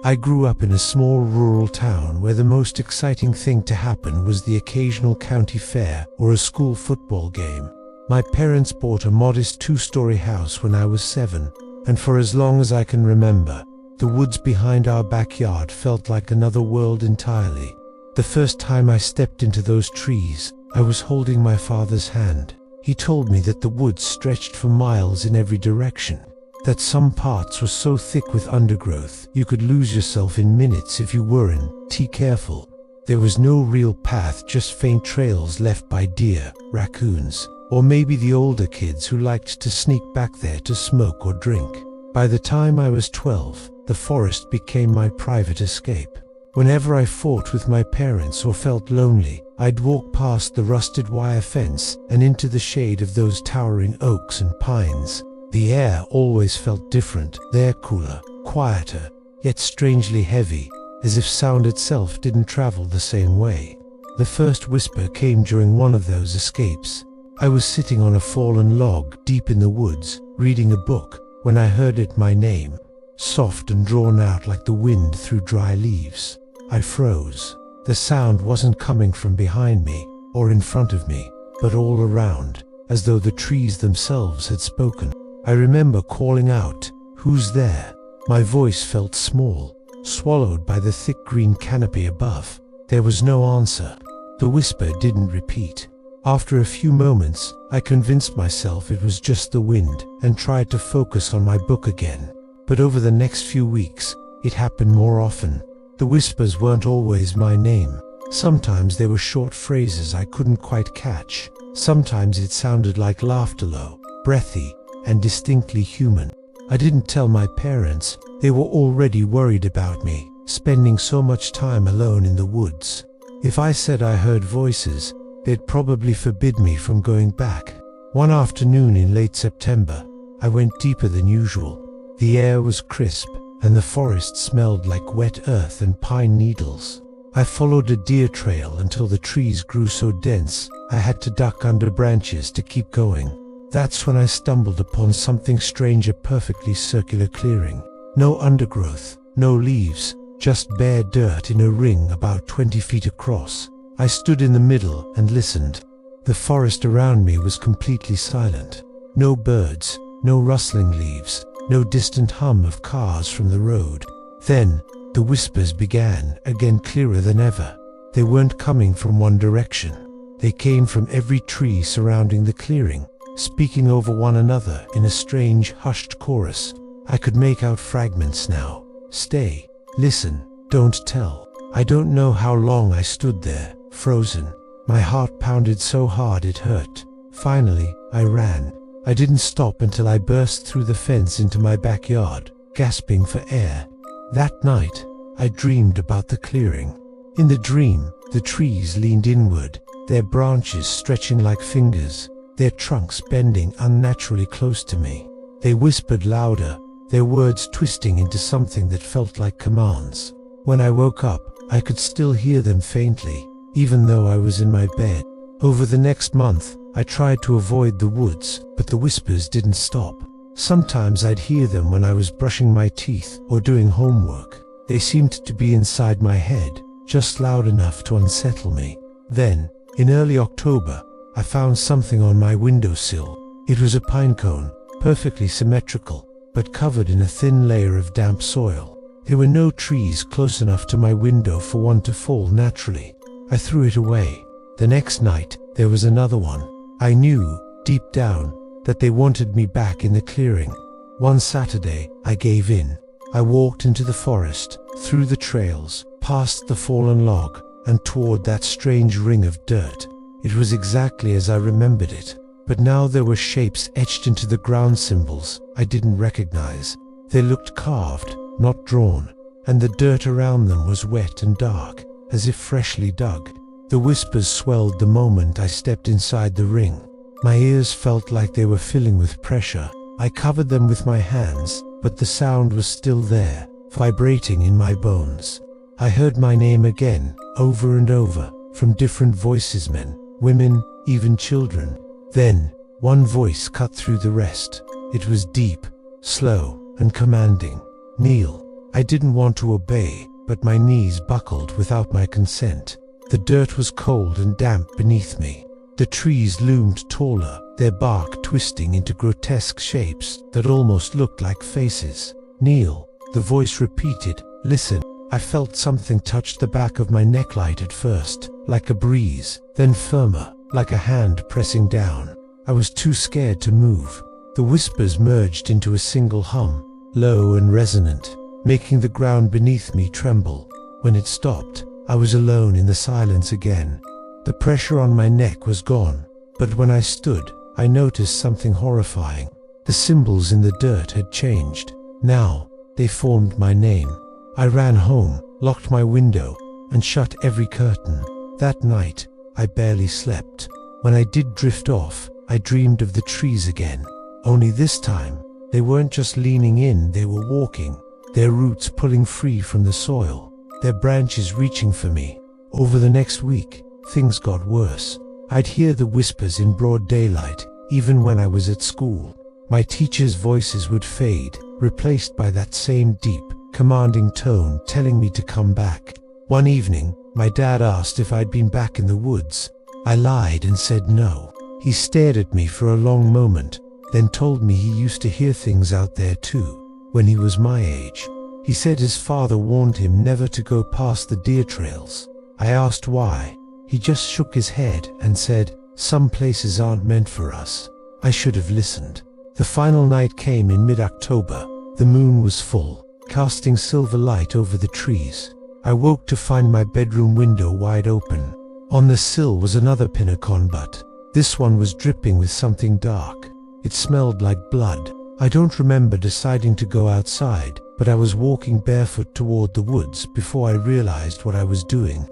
I grew up in a small rural town where the most exciting thing to happen was the occasional county fair or a school football game. My parents bought a modest 2-story house when I was 7, and for as long as I can remember, the woods behind our backyard felt like another world entirely. The first time I stepped into those trees, I was holding my father's hand. He told me that the woods stretched for miles in every direction, that some parts were so thick with undergrowth you could lose yourself in minutes if you weren't careful. There was no real path, just faint trails left by deer, raccoons, or maybe the older kids who liked to sneak back there to smoke or drink. By the time I was 12, the forest became my private escape. Whenever I fought with my parents or felt lonely, I'd walk past the rusted wire fence and into the shade of those towering oaks and pines. The air always felt different, there, cooler, quieter, yet strangely heavy, as if sound itself didn't travel the same way. The first whisper came during one of those escapes. I was sitting on a fallen log deep in the woods, reading a book, when I heard it, my name, soft and drawn out like the wind through dry leaves. I froze. The sound wasn't coming from behind me or in front of me, but all around, as though the trees themselves had spoken. I remember calling out, "Who's there?" My voice felt small, swallowed by the thick green canopy above. There was no answer. The whisper didn't repeat. After a few moments, I convinced myself it was just the wind and tried to focus on my book again. But over the next few weeks, it happened more often. The whispers weren't always my name. Sometimes they were short phrases I couldn't quite catch. Sometimes it sounded like laughter, low, breathy, and distinctly human. I didn't tell my parents. They were already worried about me, spending so much time alone in the woods. If I said I heard voices, they'd probably forbid me from going back. One afternoon in late September, I went deeper than usual. The air was crisp, and the forest smelled like wet earth and pine needles. I followed a deer trail until the trees grew so dense I had to duck under branches to keep going. That's when I stumbled upon something strange, a perfectly circular clearing. No undergrowth, no leaves, just bare dirt in a ring about 20 feet across. I stood in the middle and listened. The forest around me was completely silent. No birds, no rustling leaves, no distant hum of cars from the road. Then, the whispers began, again clearer than ever. They weren't coming from one direction. They came from every tree surrounding the clearing, speaking over one another in a strange, hushed chorus. I could make out fragments now. Stay, listen, don't tell. I don't know how long I stood there, frozen. My heart pounded so hard it hurt. Finally, I ran. I didn't stop until I burst through the fence into my backyard, gasping for air. That night, I dreamed about the clearing. In the dream, the trees leaned inward, their branches stretching like fingers, their trunks bending unnaturally close to me. They whispered louder, their words twisting into something that felt like commands. When I woke up, I could still hear them faintly, even though I was in my bed. Over the next month, I tried to avoid the woods, but the whispers didn't stop. Sometimes I'd hear them when I was brushing my teeth or doing homework. They seemed to be inside my head, just loud enough to unsettle me. Then, in early October, I found something on my windowsill. It was a pine cone, perfectly symmetrical, but covered in a thin layer of damp soil. There were no trees close enough to my window for one to fall naturally. I threw it away. The next night, there was another one. I knew, deep down, that they wanted me back in the clearing. One Saturday, I gave in. I walked into the forest, through the trails, past the fallen log, and toward that strange ring of dirt. It was exactly as I remembered it, but now there were shapes etched into the ground, symbols I didn't recognize. They looked carved, not drawn, and the dirt around them was wet and dark, as if freshly dug. The whispers swelled the moment I stepped inside the ring. My ears felt like they were filling with pressure. I covered them with my hands, but the sound was still there, vibrating in my bones. I heard my name again, over and over, from different voices, men, women, even children. Then, one voice cut through the rest. It was deep, slow, and commanding. "Kneel." I didn't want to obey, but my knees buckled without my consent. The dirt was cold and damp beneath me. The trees loomed taller, their bark twisting into grotesque shapes that almost looked like faces. "Kneel," the voice repeated. "Listen." I felt something touch the back of my neck, light at first, like a breeze, then firmer, like a hand pressing down. I was too scared to move. The whispers merged into a single hum, low and resonant, making the ground beneath me tremble. When it stopped, I was alone in the silence again. The pressure on my neck was gone, but when I stood, I noticed something horrifying. The symbols in the dirt had changed. Now, they formed my name. I ran home, locked my window, and shut every curtain. That night, I barely slept. When I did drift off, I dreamed of the trees again. Only this time, they weren't just leaning in, they were walking, their roots pulling free from the soil, their branches reaching for me. Over the next week, things got worse. I'd hear the whispers in broad daylight, even when I was at school. My teachers' voices would fade, replaced by that same deep, commanding tone telling me to come back. One evening, my dad asked if I'd been back in the woods. I lied and said no. He stared at me for a long moment, then told me he used to hear things out there too, when he was my age. He said his father warned him never to go past the deer trails. I asked why. He just shook his head and said, "Some places aren't meant for us." I should have listened. The final night came in mid-October. The moon was full, casting silver light over the trees. I woke to find my bedroom window wide open. On the sill was another pinnacle, but this one was dripping with something dark. It smelled like blood. I don't remember deciding to go outside, but I was walking barefoot toward the woods before I realized what I was doing.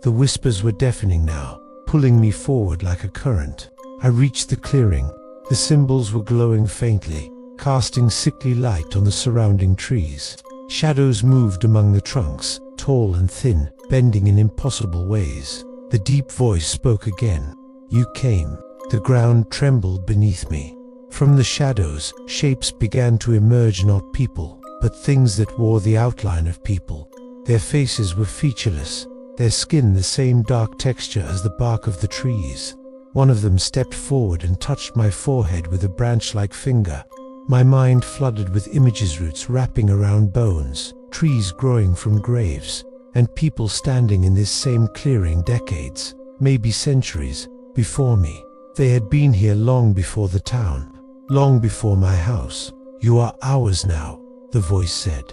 The whispers were deafening now, pulling me forward like a current. I reached the clearing. The symbols were glowing faintly, casting sickly light on the surrounding trees. Shadows moved among the trunks, tall and thin, bending in impossible ways. The deep voice spoke again. "You came." The ground trembled beneath me. From the shadows, shapes began to emerge, not people, but things that wore the outline of people. Their faces were featureless, their skin the same dark texture as the bark of the trees. One of them stepped forward and touched my forehead with a branch-like finger. My mind flooded with images, roots wrapping around bones, trees growing from graves, and people standing in this same clearing decades, maybe centuries, before me. They had been here long before the town, long before my house. "You are ours now," the voice said.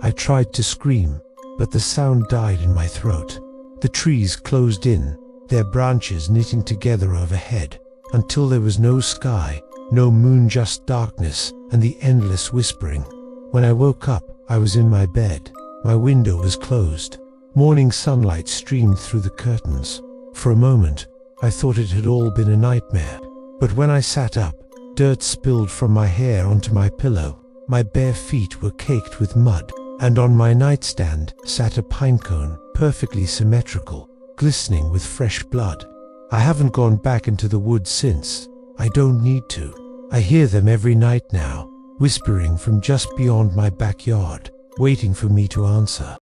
I tried to scream, but the sound died in my throat. The trees closed in, their branches knitting together overhead, until there was no sky, no moon, just darkness and the endless whispering. When I woke up, I was in my bed. My window was closed. Morning sunlight streamed through the curtains. For a moment, I thought it had all been a nightmare. But when I sat up, dirt spilled from my hair onto my pillow. My bare feet were caked with mud, and on my nightstand sat a pine cone, perfectly symmetrical, glistening with fresh blood. I haven't gone back into the woods since. I don't need to. I hear them every night now, whispering from just beyond my backyard, waiting for me to answer.